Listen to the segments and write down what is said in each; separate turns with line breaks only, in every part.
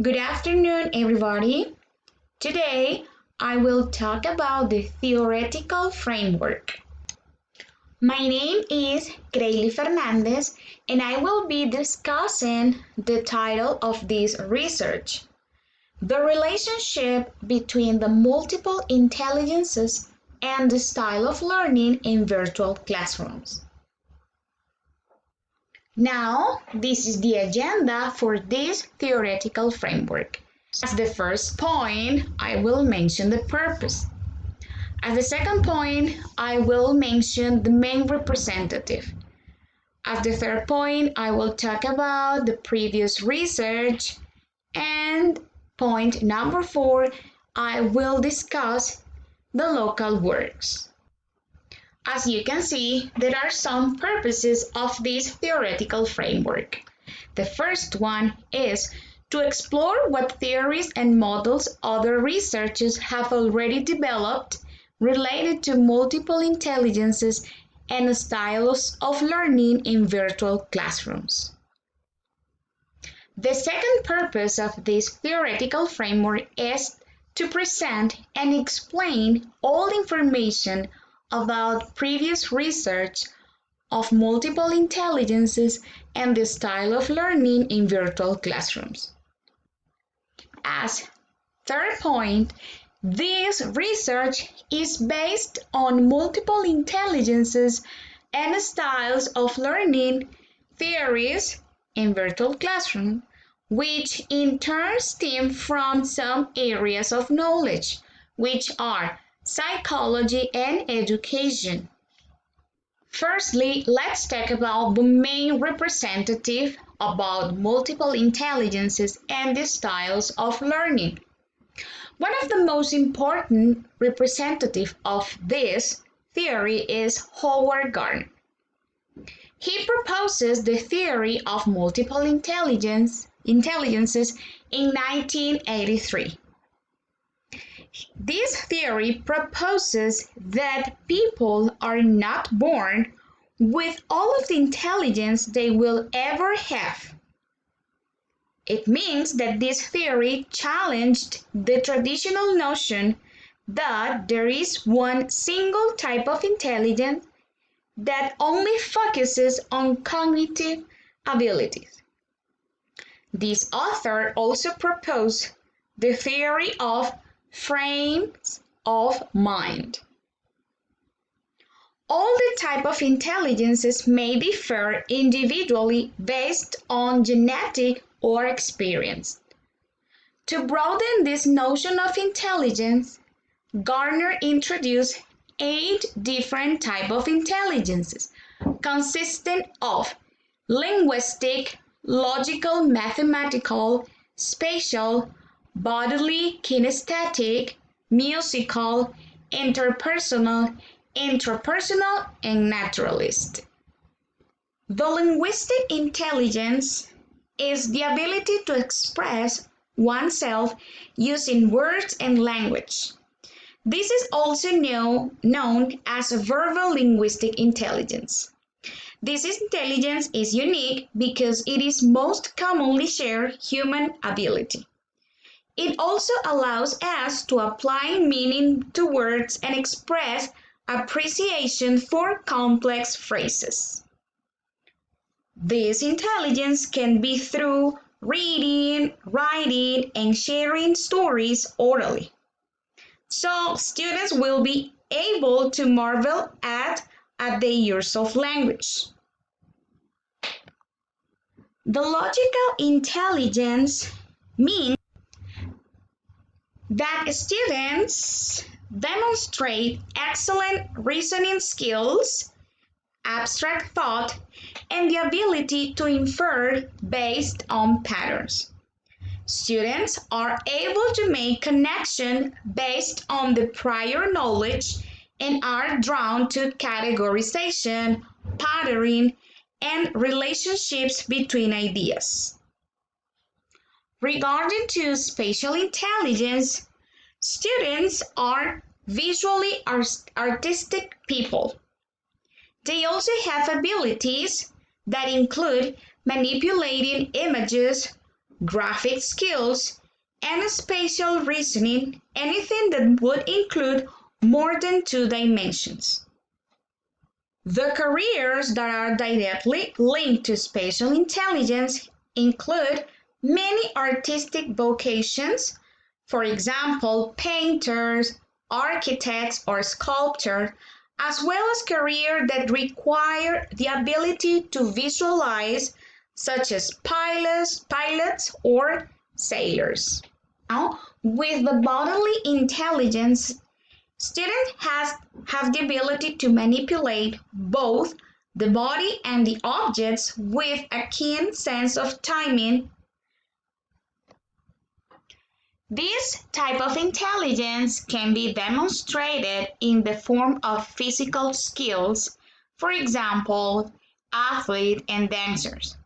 Good afternoon, everybody. Today, I will talk about the theoretical framework. My name is Grayly Fernandez, and I will be discussing the title of this research, the relationship between the multiple intelligences and the style of learning in virtual classrooms. Now, this is the agenda for this theoretical framework. As the first point, I will mention the purpose. As the second point, I will mention the main representative. As the third point, I will talk about the previous research. And point number 4, I will discuss the local works. As you can see, there are some purposes of this theoretical framework. The first one is to explore what theories and models other researchers have already developed related to multiple intelligences and styles of learning in virtual classrooms. The second purpose of this theoretical framework is to present and explain all information about previous research of multiple intelligences and the style of learning in virtual classrooms. As third point, this research is based on multiple intelligences and styles of learning theories in virtual classroom, which in turn stem from some areas of knowledge, which are psychology and education. Firstly, let's talk about the main representative about multiple intelligences and the styles of learning. One of the most important representative of this theory is Howard Gardner. He proposes the theory of multiple intelligences in 1983. This theory proposes that people are not born with all of the intelligence they will ever have. It means that this theory challenged the traditional notion that there is one single type of intelligence that only focuses on cognitive abilities. This author also proposed the theory of frames of mind. All the type of intelligences may differ individually based on genetic or experience. To broaden this notion of intelligence, Gardner introduced 8 different types of intelligences, consisting of linguistic, logical, mathematical, spatial, bodily, kinesthetic, musical, interpersonal, intrapersonal, and naturalist. The linguistic intelligence is the ability to express oneself using words and language. This is also known as verbal linguistic intelligence. This intelligence is unique because it is most commonly shared human ability. It also allows us to apply meaning to words and express appreciation for complex phrases. This intelligence can be through reading, writing, and sharing stories orally. So students will be able to marvel at the use of language. The logical intelligence means that students demonstrate excellent reasoning skills, abstract thought, and the ability to infer based on patterns. Students are able to make connections based on the prior knowledge and are drawn to categorization, patterning, and relationships between ideas. Regarding to spatial intelligence, students are visually artistic people. They also have abilities that include manipulating images, graphic skills, and spatial reasoning, anything that would include more than two dimensions. The careers that are directly linked to spatial intelligence include many artistic vocations, for example, painters, architects, or sculptors, as well as careers that require the ability to visualize, such as pilots or sailors. Now, with the bodily intelligence, students have the ability to manipulate both the body and the objects with a keen sense of timing. This type of intelligence can be demonstrated in the form of physical skills, for example, athletes and dancers,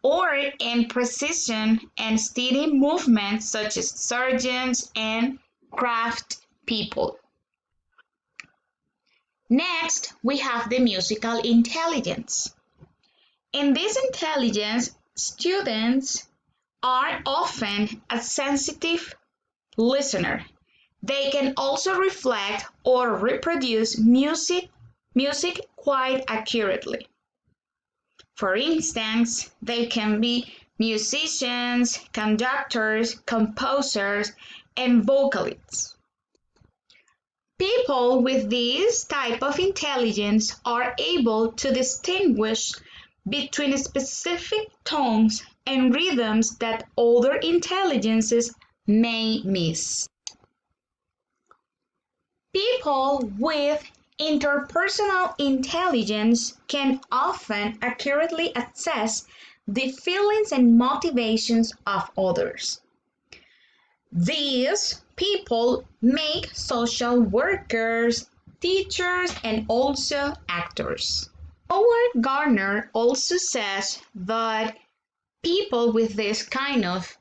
or in precision and steady movements such as surgeons and craft people. Next, we have the musical intelligence. In this intelligence, students are often a sensitive listener. They can also reflect or reproduce music quite accurately. For instance, they can be musicians, conductors, composers, and vocalists. People with this type of intelligence are able to distinguish between specific tones and rhythms that other intelligences may miss. People with interpersonal intelligence can often accurately assess the feelings and motivations of others. These people make social workers, teachers, and also actors. Howard Gardner also says that people with this kind of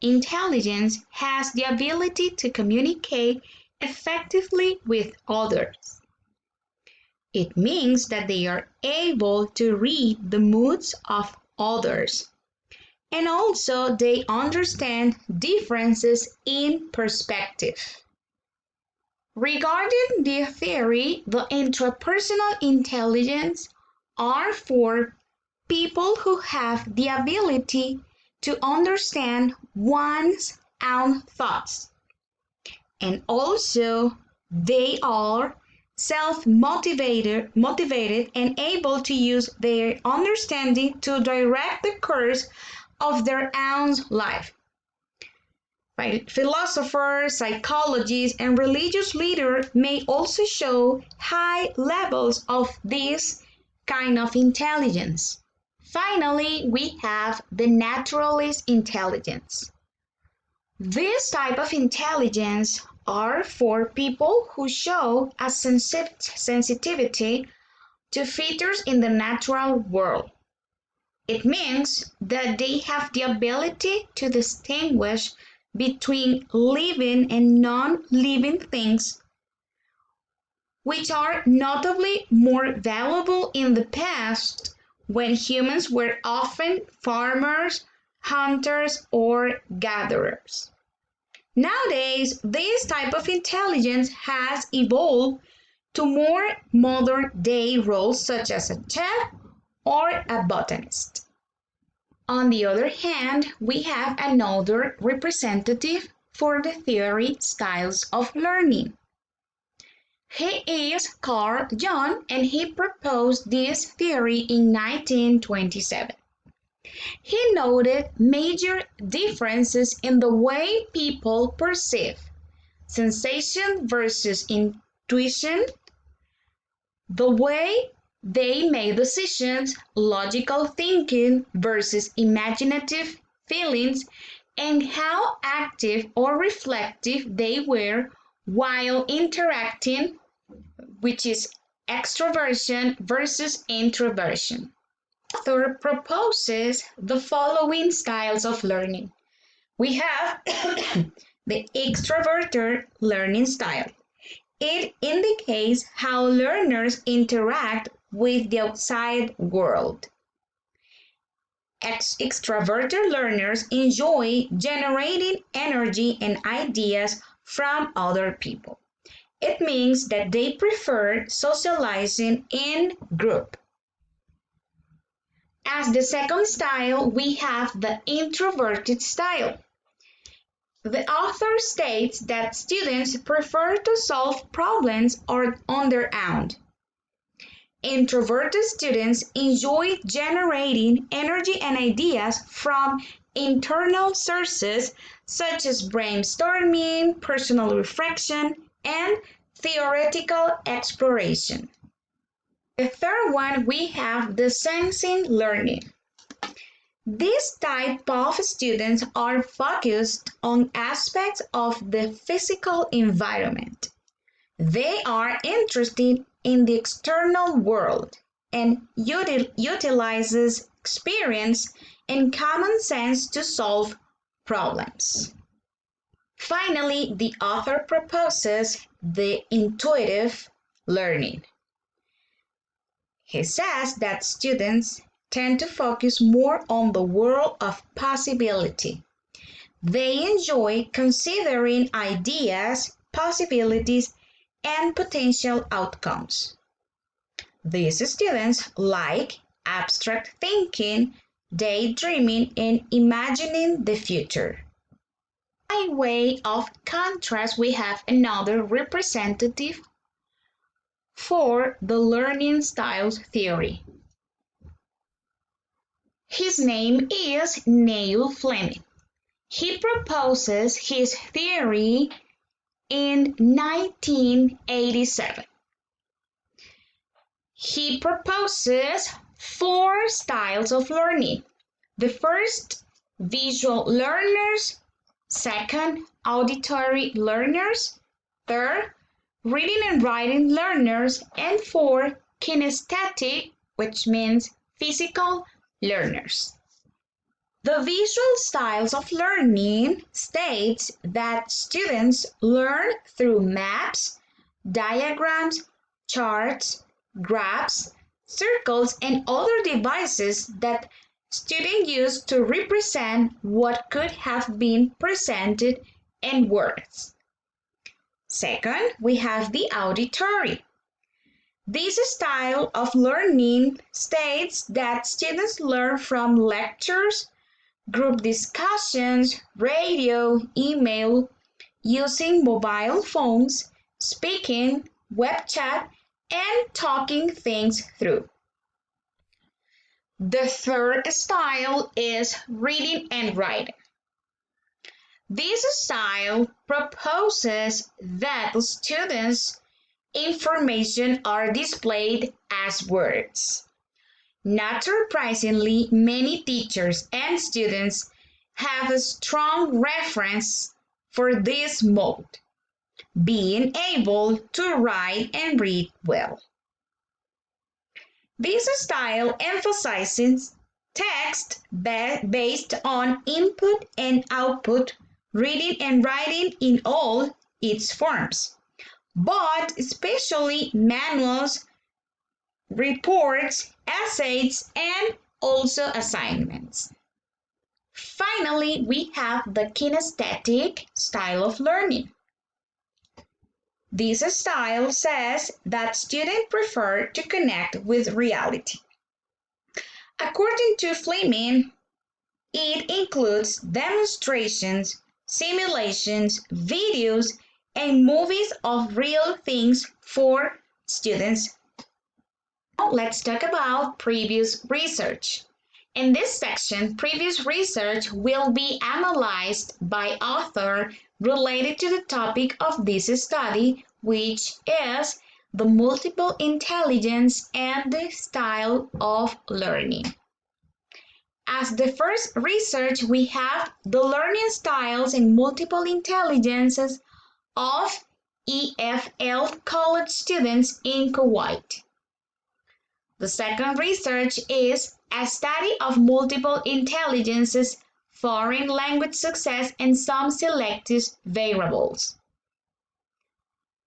intelligence has the ability to communicate effectively with others. It means that they are able to read the moods of others, and also they understand differences in perspective. Regarding the theory, the intrapersonal intelligence are for people who have the ability to understand one's own thoughts, and also they are self-motivated and able to use their understanding to direct the course of their own life. Philosophers, psychologists, and religious leaders may also show high levels of this kind of intelligence. Finally, we have the naturalist intelligence. This type of intelligence are for people who show a sensitivity to features in the natural world. It means that they have the ability to distinguish between living and non-living things, which are notably more valuable in the past when humans were often farmers, hunters, or gatherers. Nowadays, this type of intelligence has evolved to more modern day roles such as a chef or a botanist. On the other hand, we have another representative for the theory styles of learning. He is Carl Jung, and he proposed this theory in 1927. He noted major differences in the way people perceive sensation versus intuition, the way they make decisions, logical thinking versus imaginative feelings, and how active or reflective they were while interacting, which is extroversion versus introversion. The author proposes the following styles of learning. We have the extroverted learning style. It indicates how learners interact with the outside world. extroverted learners enjoy generating energy and ideas from other people. It means that they prefer socializing in group. As the second style, we have the introverted style. The author states that students prefer to solve problems on their own. Introverted students enjoy generating energy and ideas from internal sources such as brainstorming, personal reflection, and theoretical exploration. The third one, we have the sensing learning. This type of students are focused on aspects of the physical environment. They are interested in the external world and utilizes experience and common sense to solve problems. Finally, the author proposes the intuitive learning. He says that students tend to focus more on the world of possibility. They enjoy considering ideas, possibilities, and potential outcomes. These students like abstract thinking, daydreaming, and imagining the future. By way of contrast, we have another representative for the learning styles theory. His name is Neil Fleming. He proposes his theory in 1987. He proposes 4 styles of learning. The first, visual learners. Second, auditory learners. Third, reading and writing learners. And 4, kinesthetic, which means physical learners. The visual styles of learning states that students learn through maps, diagrams, charts, graphs, circles, and other devices that students use to represent what could have been presented in words. Second, we have the auditory. This style of learning states that students learn from lectures, group discussions, radio, email, using mobile phones, speaking, web chat, and talking things through. The third style is reading and writing. This style proposes that students' information are displayed as words. Not surprisingly, many teachers and students have a strong reference for this mode, being able to write and read well. This style emphasizes text based on input and output, reading and writing in all its forms, but especially manuals, reports, essays, and also assignments. Finally, we have the kinesthetic style of learning. This style says that students prefer to connect with reality. According to Fleming, it includes demonstrations, simulations, videos, and movies of real things for students. Now let's talk about previous research. In this section, previous research will be analyzed by author related to the topic of this study, which is the multiple intelligence and the style of learning. As the first research, we have the learning styles and multiple intelligences of EFL college students in Kuwait. The second research is a study of multiple intelligences, foreign language success, and some selected variables.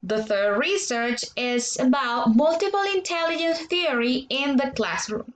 The third research is about multiple intelligence theory in the classroom.